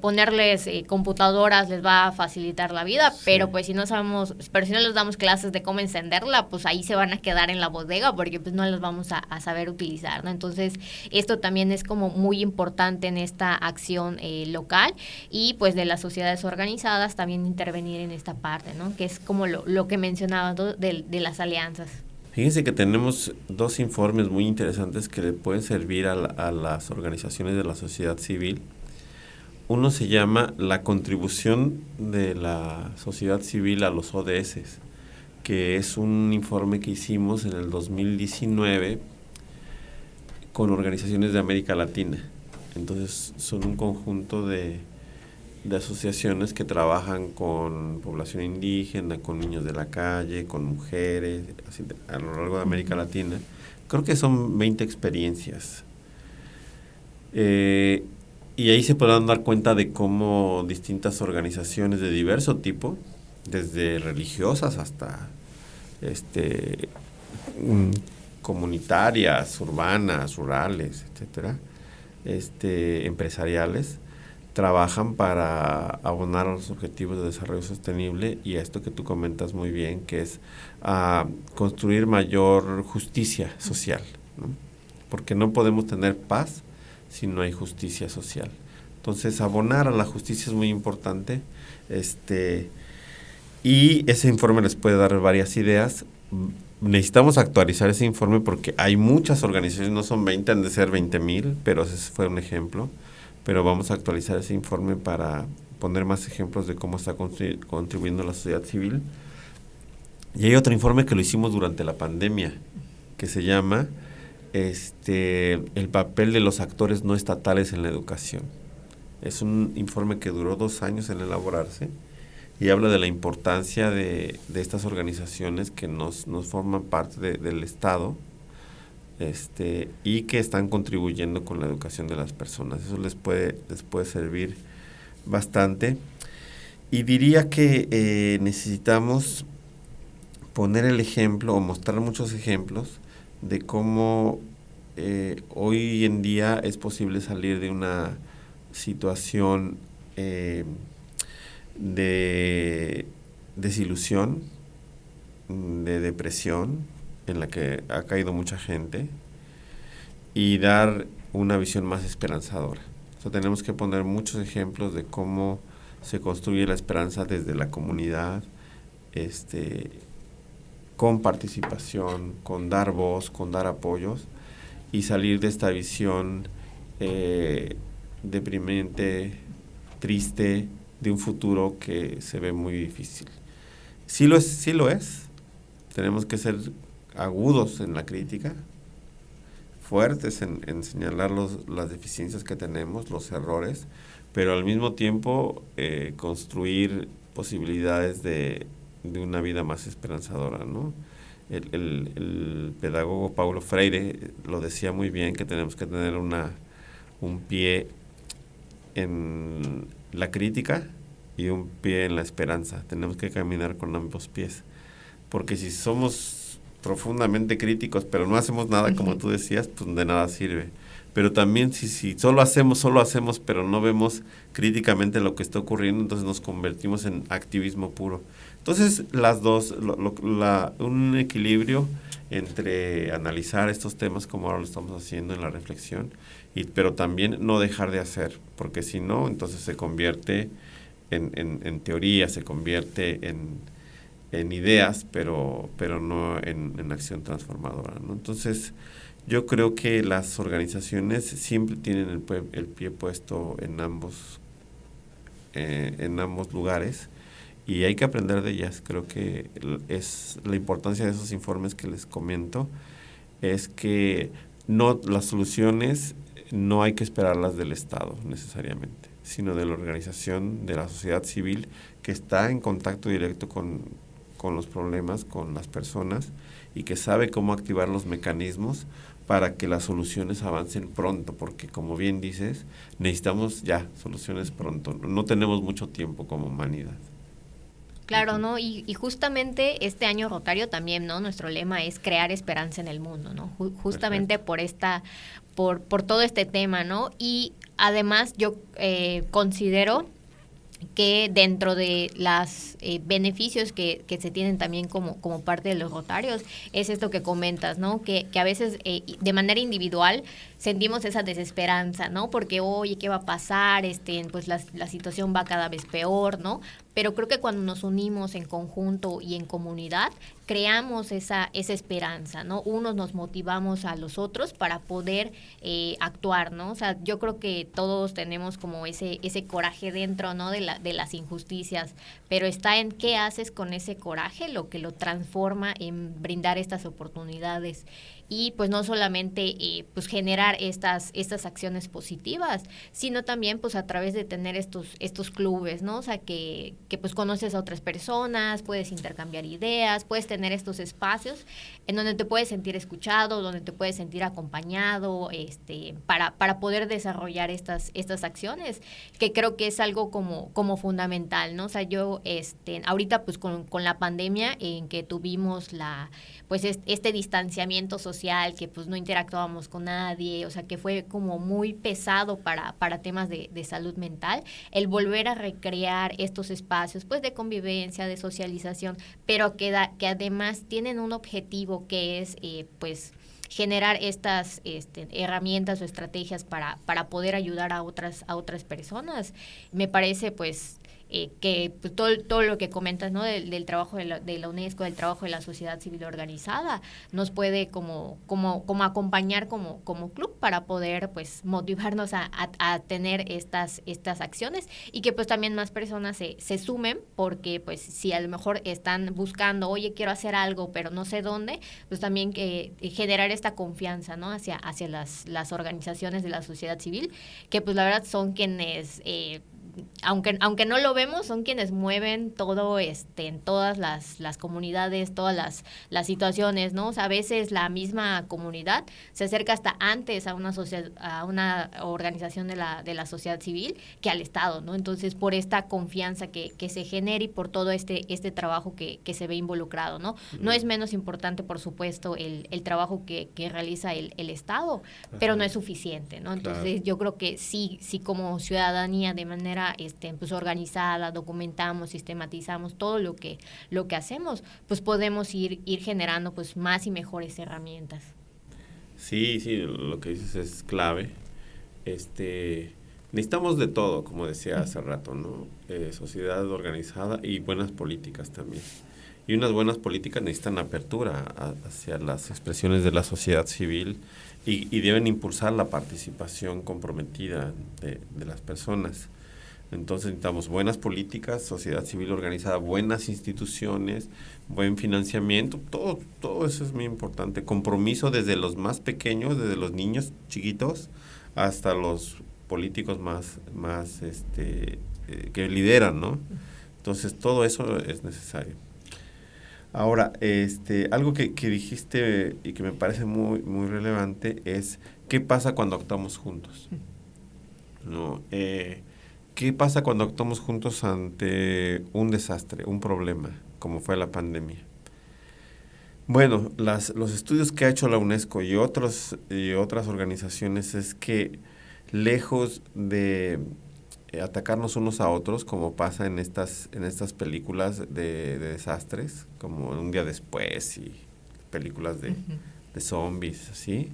ponerles computadoras les va a facilitar la vida, pero pues si no les damos clases de cómo encenderla, pues ahí se van a quedar en la bodega, porque pues no las vamos a saber utilizar, ¿no? Entonces esto también es como muy importante en esta acción local, y pues de las sociedades organizadas también intervenir en esta parte, ¿no? Que es como lo que mencionaba, ¿no? de las alianzas. Fíjense que tenemos 2 informes muy interesantes que le pueden servir a las organizaciones de la sociedad civil. Uno se llama La contribución de la sociedad civil a los ODS, que es un informe que hicimos en el 2019 con organizaciones de América Latina. Entonces son un conjunto de asociaciones que trabajan con población indígena, con niños de la calle, con mujeres, así a lo largo de América Latina. Creo que son 20 experiencias. Y ahí se podrán dar cuenta de cómo distintas organizaciones de diverso tipo, desde religiosas hasta comunitarias, urbanas, rurales, etcétera, empresariales, trabajan para abonar a los objetivos de desarrollo sostenible y a esto que tú comentas muy bien, que es construir mayor justicia social, ¿no? Porque no podemos tener paz si no hay justicia social. Entonces, abonar a la justicia es muy importante. Y ese informe les puede dar varias ideas. Necesitamos actualizar ese informe porque hay muchas organizaciones, no son 20, han de ser 20,000, pero ese fue un ejemplo. Pero vamos a actualizar ese informe para poner más ejemplos de cómo está contribuyendo la sociedad civil. Y hay otro informe que lo hicimos durante la pandemia, que se llama el papel de los actores no estatales en la educación. Es un informe que duró 2 años en elaborarse y habla de la importancia de estas organizaciones que nos forman parte del Estado, y que están contribuyendo con la educación de las personas. Eso les puede servir bastante. Y diría que necesitamos poner el ejemplo o mostrar muchos ejemplos de cómo hoy en día es posible salir de una situación de desilusión, de depresión, en la que ha caído mucha gente, y dar una visión más esperanzadora. Tenemos que poner muchos ejemplos de cómo se construye la esperanza desde la comunidad, con participación, con dar voz, con dar apoyos, y salir de esta visión deprimente, triste, de un futuro que se ve muy difícil. Sí lo es. Tenemos que ser agudos en la crítica, fuertes en señalar las deficiencias que tenemos, los errores, pero al mismo tiempo construir posibilidades de una vida más esperanzadora, ¿no? El pedagogo Paulo Freire lo decía muy bien, que tenemos que tener un pie en la crítica y un pie en la esperanza. Tenemos que caminar con ambos pies, porque si somos profundamente críticos pero no hacemos nada, como tú decías, pues de nada sirve. Pero también si solo hacemos pero no vemos críticamente lo que está ocurriendo, entonces nos convertimos en activismo puro. Entonces las dos, un equilibrio entre analizar estos temas como ahora lo estamos haciendo en la reflexión, pero también no dejar de hacer, porque si no, entonces se convierte en teoría, se convierte en ideas, pero no en acción transformadora, ¿no? Entonces, yo creo que las organizaciones siempre tienen el pie puesto en ambos lugares, y hay que aprender de ellas. Creo que es la importancia de esos informes que les comento, es que las soluciones no hay que esperarlas del Estado necesariamente, sino de la organización, de la sociedad civil, que está en contacto directo con los problemas, con las personas, y que sabe cómo activar los mecanismos para que las soluciones avancen pronto, porque como bien dices, necesitamos ya soluciones pronto. No tenemos mucho tiempo como humanidad. Claro, ¿no? Y justamente este año Rotario también, ¿no? Nuestro lema es crear esperanza en el mundo, ¿no? Justamente por todo este tema, ¿no? Y además yo considero que dentro de los beneficios que se tienen también como parte de los rotarios, es esto que comentas, ¿no? Que a veces de manera individual sentimos esa desesperanza, ¿no? Porque, oye, ¿qué va a pasar? Pues la situación va cada vez peor, ¿no? Pero creo que cuando nos unimos en conjunto y en comunidad, creamos esa esperanza, ¿no? Unos nos motivamos a los otros para poder actuar, ¿no? O sea, yo creo que todos tenemos como ese coraje dentro, ¿no? De las injusticias, pero está en qué haces con ese coraje, lo que lo transforma en brindar estas oportunidades. Y pues no solamente pues generar estas acciones positivas, sino también pues a través de tener estos clubes, ¿no? O sea, que pues conoces a otras personas, puedes intercambiar ideas, puedes tener estos espacios en donde te puedes sentir escuchado, donde te puedes sentir acompañado, para poder desarrollar estas acciones, que creo que es algo como fundamental, ¿no? O sea, yo ahorita pues con la pandemia en que tuvimos pues este distanciamiento social, que pues no interactuábamos con nadie, o sea, que fue como muy pesado para temas de salud mental, el volver a recrear estos espacios pues de convivencia, de socialización, pero que además tienen un objetivo que es pues generar estas herramientas o estrategias para poder ayudar a otras personas. Me parece pues que pues, todo lo que comentas, ¿no? del trabajo de la UNESCO, del trabajo de la sociedad civil organizada, nos puede como acompañar como club para poder pues motivarnos a tener estas acciones, y que pues también más personas se sumen, porque pues si a lo mejor están buscando, oye, quiero hacer algo pero no sé dónde, pues también generar esta confianza, ¿no? hacia las organizaciones de la sociedad civil, que pues la verdad son quienes aunque no lo vemos, son quienes mueven todo en todas las comunidades, todas las situaciones, ¿no? O sea, a veces la misma comunidad se acerca hasta antes a una organización de la sociedad civil que al Estado, ¿no? Entonces, por esta confianza que se genera y por todo este trabajo que se ve involucrado, ¿no? No es menos importante, por supuesto, el trabajo que realiza el Estado, pero no es suficiente, ¿no? Entonces, yo creo que sí como ciudadanía de manera pues organizada, documentamos, sistematizamos todo lo que hacemos, pues podemos ir generando pues más y mejores herramientas. Sí, lo que dices es clave. Necesitamos de todo, como decía hace rato, ¿no? Sociedad organizada y buenas políticas también. Y unas buenas políticas necesitan apertura hacia las expresiones de la sociedad civil y deben impulsar la participación comprometida de las personas. Entonces necesitamos buenas políticas, sociedad civil organizada, buenas instituciones, buen financiamiento, todo eso es muy importante. Compromiso desde los más pequeños, desde los niños chiquitos hasta los políticos más que lideran, ¿no? Entonces todo eso es necesario. Ahora, algo que dijiste y que me parece muy, muy relevante es ¿qué pasa cuando actuamos juntos? ¿No? ¿Qué pasa cuando actuamos juntos ante un desastre, un problema, como fue la pandemia? Bueno, los estudios que ha hecho la UNESCO y otras organizaciones es que lejos de atacarnos unos a otros, como pasa en estas películas de desastres, como Un día después y películas de zombies, así,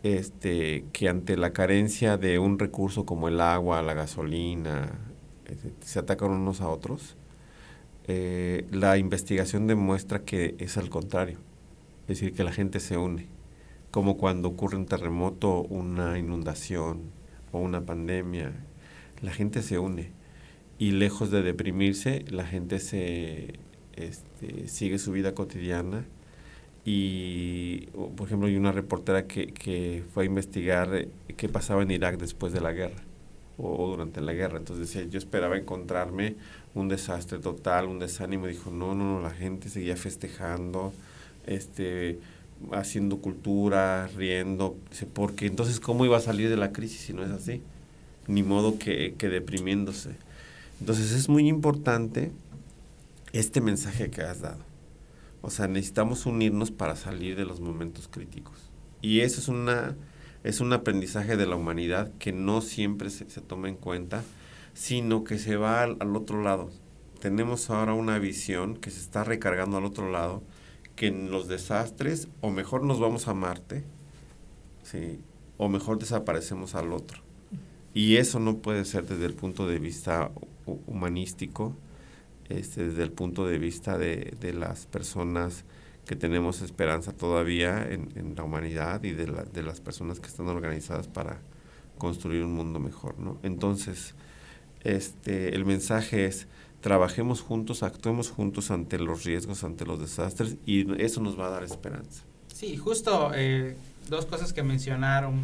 que ante la carencia de un recurso como el agua, la gasolina, se atacan unos a otros. La investigación demuestra que es al contrario, es decir, que la gente se une, como cuando ocurre un terremoto, una inundación o una pandemia, la gente se une y lejos de deprimirse, la gente sigue su vida cotidiana. Y, por ejemplo, hay una reportera que fue a investigar qué pasaba en Irak después de la guerra o durante la guerra. Entonces decía, yo esperaba encontrarme un desastre total, un desánimo. Dijo, no, la gente seguía festejando, haciendo cultura, riendo. Dice, porque entonces, ¿cómo iba a salir de la crisis si no es así? Ni modo que deprimiéndose. Entonces, es muy importante este mensaje que has dado. O sea, necesitamos unirnos para salir de los momentos críticos. Y eso es un aprendizaje de la humanidad que no siempre se toma en cuenta, sino que se va al otro lado. Tenemos ahora una visión que se está recargando al otro lado, que en los desastres o mejor nos vamos a Marte, ¿sí? O mejor desaparecemos al otro. Y eso no puede ser desde el punto de vista humanístico, desde el punto de vista de las personas que tenemos esperanza todavía en la humanidad y de las personas que están organizadas para construir un mundo mejor, ¿no? Entonces, el mensaje es, trabajemos juntos, actuemos juntos ante los riesgos, ante los desastres, y eso nos va a dar esperanza. Sí, justo dos cosas que mencionaron,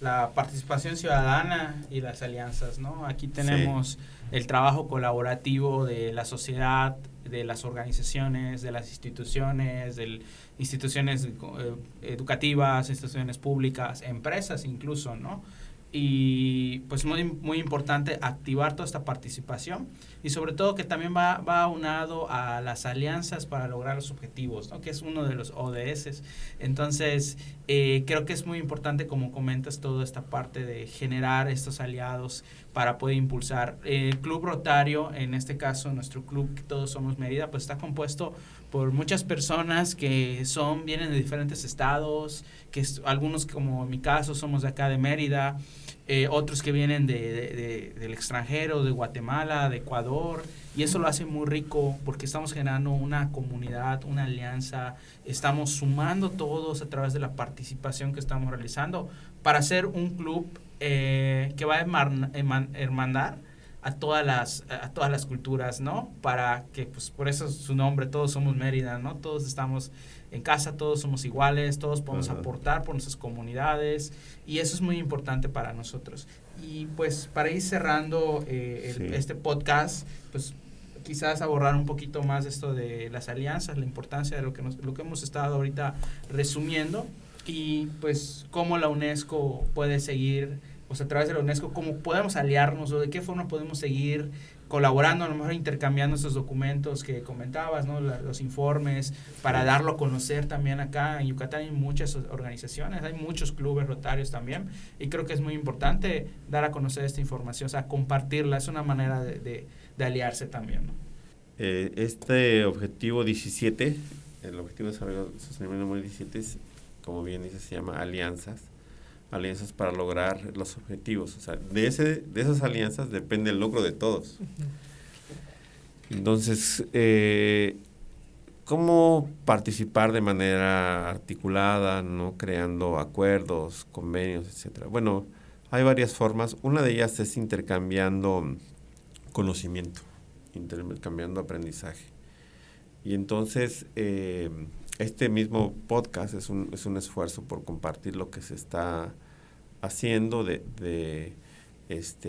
la participación ciudadana y las alianzas, ¿no? Aquí tenemos el trabajo colaborativo de la sociedad, de las organizaciones, de las instituciones, instituciones educativas, instituciones públicas, empresas incluso, ¿no? Y pues muy, muy importante activar toda esta participación y sobre todo que también va aunado a las alianzas para lograr los objetivos, ¿no? Que es uno de los ODS. Entonces creo que es muy importante, como comentas, toda esta parte de generar estos aliados para poder impulsar. El Club Rotario, en este caso nuestro club Todos Somos Mérida, pues está compuesto por muchas personas que vienen de diferentes estados, que algunos, como en mi caso, somos de acá de Mérida, otros que vienen del extranjero, de Guatemala, de Ecuador, y eso lo hace muy rico porque estamos generando una comunidad, una alianza, estamos sumando todos a través de la participación que estamos realizando para hacer un club que va a hermandar a todas las culturas, ¿no? Para que, pues, por eso su nombre, Todos Somos Mérida, ¿no? Todos estamos en casa todos somos iguales, todos podemos aportar por nuestras comunidades, y eso es muy importante para nosotros. Y pues para ir cerrando este podcast, pues quizás abordar un poquito más esto de las alianzas, la importancia de lo que hemos estado ahorita resumiendo, y pues cómo la UNESCO puede seguir, pues a través de la UNESCO, cómo podemos aliarnos o de qué forma podemos seguir colaborando, a lo mejor intercambiando estos documentos que comentabas, ¿no? Los informes, para darlo a conocer también acá en Yucatán. Hay muchas organizaciones, hay muchos clubes rotarios también, y creo que es muy importante dar a conocer esta información, o sea, compartirla, es una manera de aliarse también, ¿no? Este objetivo 17, el objetivo de desarrollo sostenible número 17, es, como bien dice, se llama alianzas para lograr los objetivos. O sea, de esas alianzas depende el logro de todos. Entonces, ¿cómo participar de manera articulada, no creando acuerdos, convenios, etcétera? Bueno, hay varias formas. Una de ellas es intercambiando conocimiento, intercambiando aprendizaje. Y entonces, este mismo podcast es un esfuerzo por compartir lo que se está haciendo, de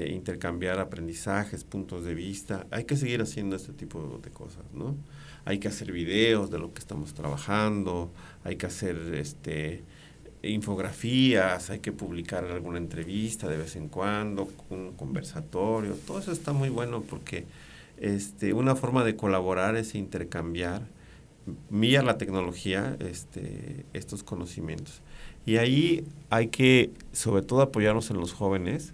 intercambiar aprendizajes, puntos de vista. Hay que seguir haciendo este tipo de cosas, ¿no? Hay que hacer videos de lo que estamos trabajando, hay que hacer infografías, hay que publicar alguna entrevista de vez en cuando, un conversatorio. Todo eso está muy bueno porque una forma de colaborar es intercambiar vía la tecnología estos conocimientos. Y ahí hay que, sobre todo, apoyarnos en los jóvenes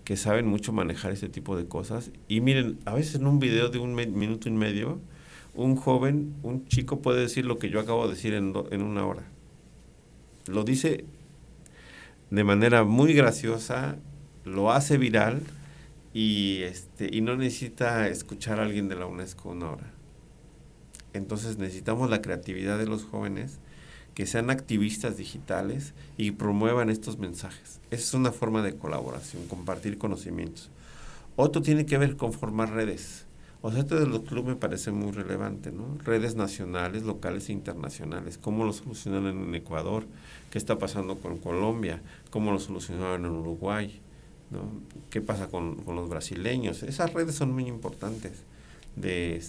que saben mucho manejar este tipo de cosas. Y miren, a veces en un video de un minuto y medio, un chico puede decir lo que yo acabo de decir en una hora. Lo dice de manera muy graciosa, lo hace viral y no necesita escuchar a alguien de la UNESCO una hora. Entonces necesitamos la creatividad de los jóvenes, que sean activistas digitales y promuevan estos mensajes. Esa es una forma de colaboración, compartir conocimientos. Otro tiene que ver con formar redes. O sea, de los clubes me parece muy relevante, ¿no? Redes nacionales, locales e internacionales. ¿Cómo lo solucionan en Ecuador? ¿Qué está pasando con Colombia? ¿Cómo lo solucionaron en Uruguay? ¿No? ¿Qué pasa con los brasileños? Esas redes son muy importantes de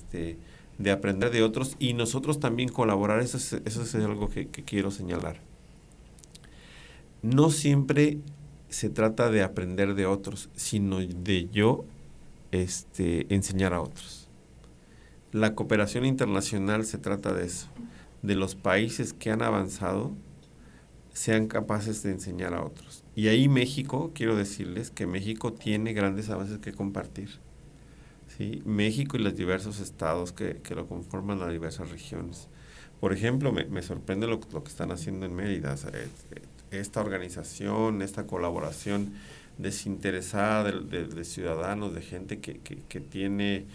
aprender de otros y nosotros también colaborar. Eso es algo que quiero señalar. No siempre se trata de aprender de otros, sino de yo enseñar a otros. La cooperación internacional se trata de eso, de los países que han avanzado sean capaces de enseñar a otros. Y ahí México, quiero decirles que México tiene grandes avances que compartir. ¿Sí? México y los diversos estados que lo conforman, las diversas regiones. Por ejemplo, me sorprende lo que están haciendo en Mérida. O sea, esta organización, esta colaboración desinteresada de ciudadanos, de gente que tiene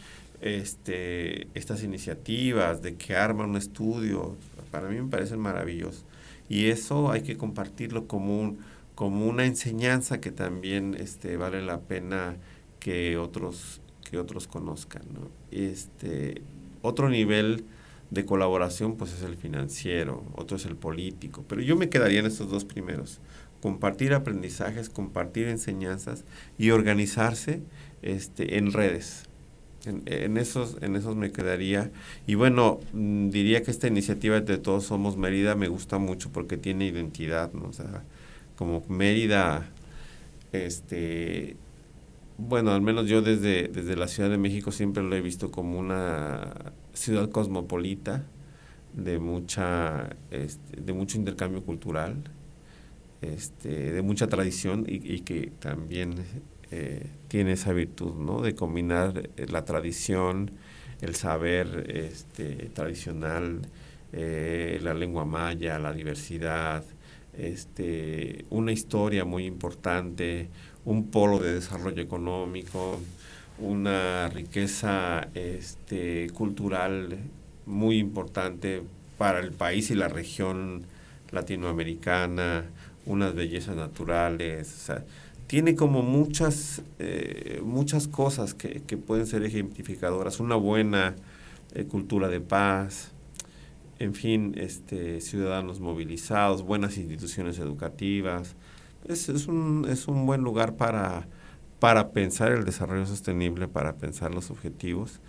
estas iniciativas, de que arman un estudio, para mí me parecen maravillosos. Y eso hay que compartirlo como una enseñanza que también vale la pena que otros conozcan, ¿no? Otro nivel de colaboración pues es el financiero, otro es el político, pero yo me quedaría en estos dos primeros: compartir aprendizajes, compartir enseñanzas y organizarse en redes. En esos me quedaría. Y bueno, diría que esta iniciativa de Todos Somos Mérida me gusta mucho porque tiene identidad, ¿no? O sea, como Mérida, bueno, al menos yo desde la Ciudad de México siempre lo he visto como una ciudad cosmopolita de mucho intercambio cultural, de mucha tradición y que también tiene esa virtud, ¿no? De combinar la tradición, el saber tradicional, la lengua maya, la diversidad, una historia muy importante, un polo de desarrollo económico, una riqueza cultural muy importante para el país y la región latinoamericana, unas bellezas naturales. O sea, tiene como muchas cosas que pueden ser ejemplificadoras. Una buena cultura de paz, en fin, ciudadanos movilizados, buenas instituciones educativas. Es un buen lugar para pensar el desarrollo sostenible, para pensar los objetivos.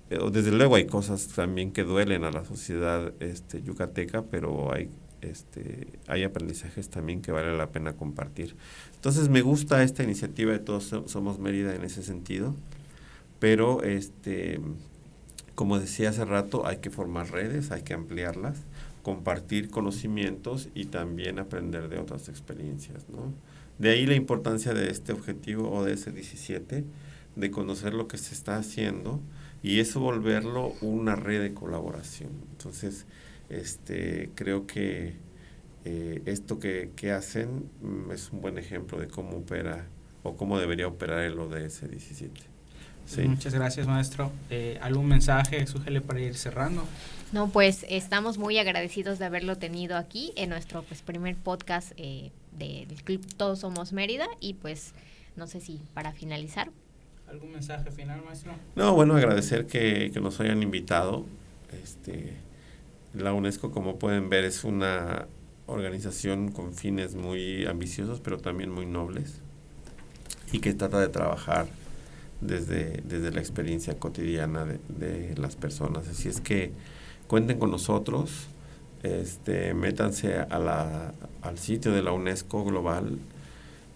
Desde luego hay cosas también que duelen a la sociedad yucateca, pero hay aprendizajes también que vale la pena compartir. Entonces me gusta esta iniciativa de Todos Somos Mérida en ese sentido, pero como decía hace rato, hay que formar redes, hay que ampliarlas, compartir conocimientos y también aprender de otras experiencias, ¿no? De ahí la importancia de este objetivo ODS 17, de conocer lo que se está haciendo y eso volverlo una red de colaboración. Entonces, creo que esto que hacen es un buen ejemplo de cómo opera o cómo debería operar el ODS 17. Sí. Muchas gracias, maestro. ¿Algún mensaje, Súgele, para ir cerrando? No, pues estamos muy agradecidos de haberlo tenido aquí en nuestro primer podcast del Club Todos Somos Mérida y pues no sé si para finalizar. ¿Algún mensaje final, maestro? No, bueno, agradecer que nos hayan invitado. La UNESCO, como pueden ver, es una organización con fines muy ambiciosos, pero también muy nobles y que trata de trabajar desde la experiencia cotidiana de las personas. Así es que cuenten con nosotros, métanse al sitio de la UNESCO Global,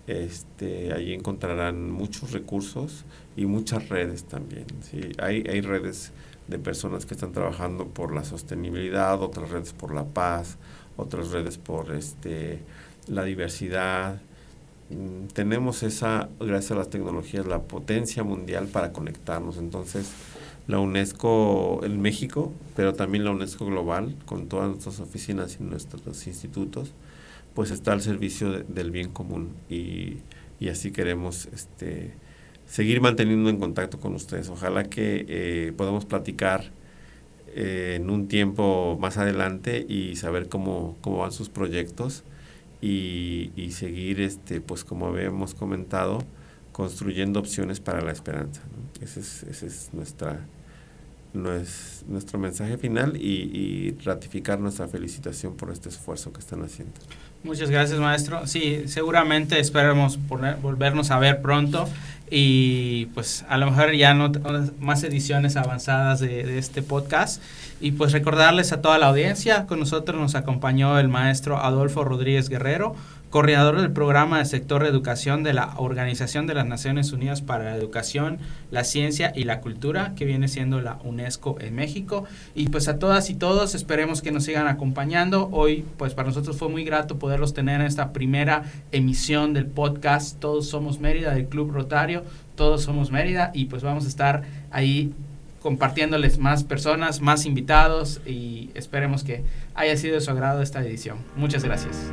allí encontrarán muchos recursos y muchas redes también, ¿sí? Hay redes de personas que están trabajando por la sostenibilidad, otras redes por la paz, otras redes por la diversidad. Tenemos gracias a las tecnologías, la potencia mundial para conectarnos. Entonces, la UNESCO en México, pero también la UNESCO Global, con todas nuestras oficinas y nuestros institutos, pues está al servicio del bien común y así queremos seguir manteniendo en contacto con ustedes. Ojalá que podamos platicar en un tiempo más adelante y saber cómo van sus proyectos y seguir, pues como habíamos comentado, construyendo opciones para la esperanza, ¿no? Ese es nuestro mensaje final y ratificar nuestra felicitación por este esfuerzo que están haciendo. Muchas gracias, maestro. Sí, seguramente esperamos volvernos a ver pronto y pues a lo mejor ya más ediciones avanzadas de este podcast. Y pues recordarles a toda la audiencia, con nosotros nos acompañó el maestro Adolfo Rodríguez Guerrero, coordinador del programa del sector de educación de la Organización de las Naciones Unidas para la Educación, la Ciencia y la Cultura, que viene siendo la UNESCO en México. Y pues a todas y todos esperemos que nos sigan acompañando. Hoy pues para nosotros fue muy grato poderlos tener en esta primera emisión del podcast Todos Somos Mérida, del Club Rotario, Todos Somos Mérida, y pues vamos a estar ahí compartiéndoles más personas, más invitados y esperemos que haya sido de su agrado esta edición. Muchas gracias.